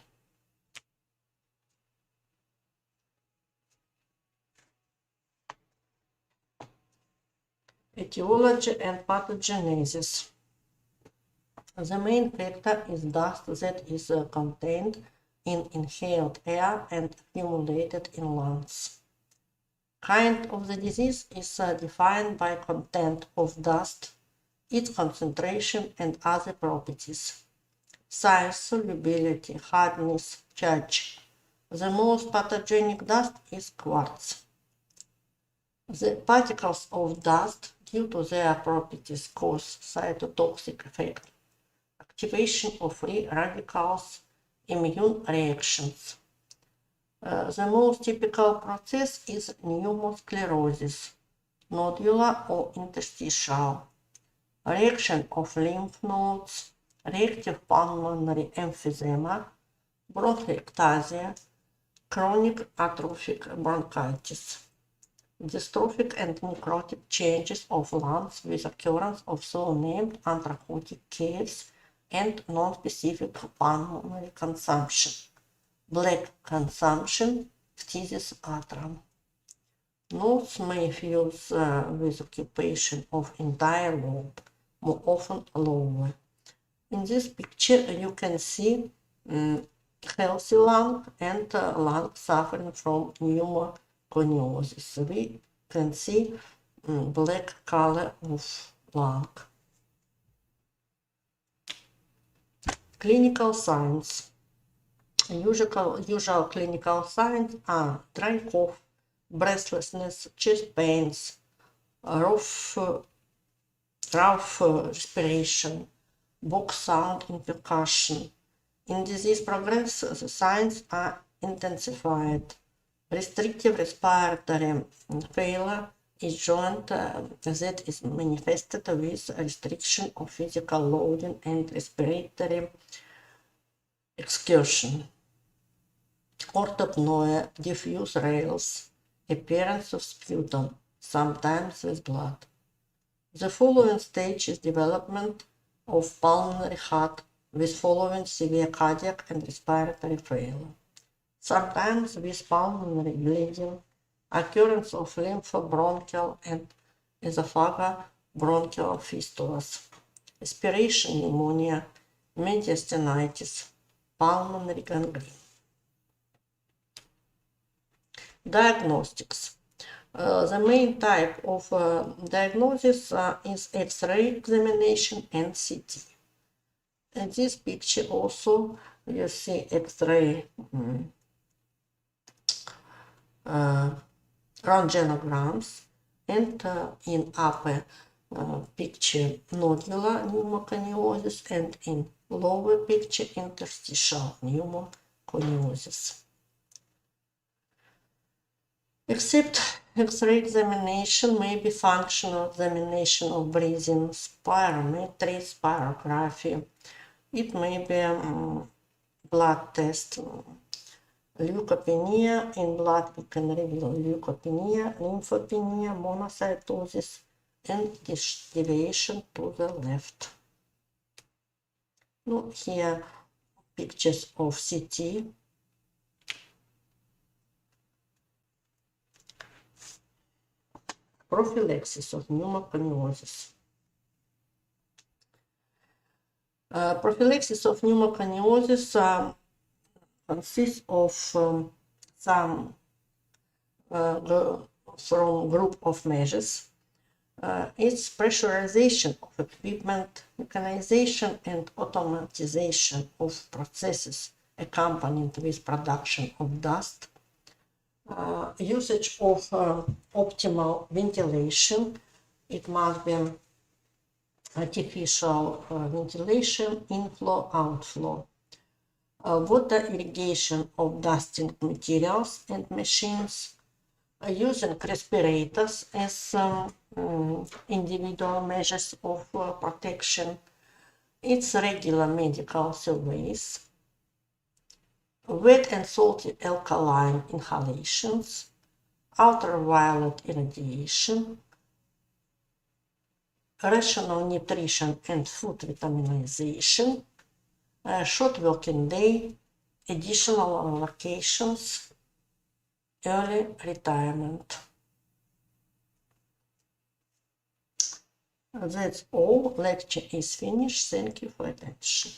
Etiology and pathogenesis. The main factor is dust that is contained in inhaled air and accumulated in lungs. Kind of the disease is defined by content of dust, its concentration and other properties. Size, solubility, hardness, charge. The most pathogenic dust is quartz. The particles of dust, due to their properties, cause cytotoxic effect, activation of free radicals, immune reactions. The most typical process is pneumosclerosis, nodular or interstitial, reaction of lymph nodes, reactive pulmonary emphysema, bronchiectasia, chronic atrophic bronchitis, dystrophic and necrotic changes of lungs with occurrence of so-named anthracotic caves and non-specific pulmonary consumption, black consumption, phthisis atrum. Nodes may fuse with occupation of entire lobe, more often lower. In this picture you can see healthy lung and lung suffering from pneumoconiosis. We can see black color of lung. Clinical signs. Usual clinical signs are dry cough, breathlessness, chest pains, rough respiration, box sound in percussion. In disease progress, the signs are intensified. Restrictive respiratory failure is joint that is manifested with restriction of physical loading and respiratory excursion. Orthopnoea, diffuse rales, appearance of sputum, sometimes with blood. The following stage is development of pulmonary heart with following severe cardiac and respiratory failure, sometimes with pulmonary bleeding, occurrence of lymphobronchial and esophageal bronchial fistulas, aspiration pneumonia, mediastinitis, pulmonary gangrene. Diagnostics. The main type of diagnosis is X-ray examination and CT. In this picture also you see X-ray röntgenograms, and in upper picture nodular pneumoconiosis, and in lower picture interstitial pneumoconiosis. Except X-ray examination may be functional examination of breathing, spirometry, spirography. It may be blood test. Leukopenia. In blood we can reveal leukopenia, lymphopenia, monocytosis, and deviation to the left. Now here pictures of CT. Prophylaxis of pneumoconiosis. Prophylaxis of pneumoconiosis consists of some from group of measures. It's pressurization of equipment, mechanization and automatization of processes accompanied with production of dust, usage of optimal ventilation. It must be artificial ventilation, inflow, outflow. Water irrigation of dusting materials and machines, using respirators as individual measures of protection. It's regular medical surveys, wet and salty alkaline inhalations, ultraviolet irradiation, rational nutrition and food vitaminization, short working day, additional allocations, early retirement. That's all. Lecture is finished. Thank you for attention.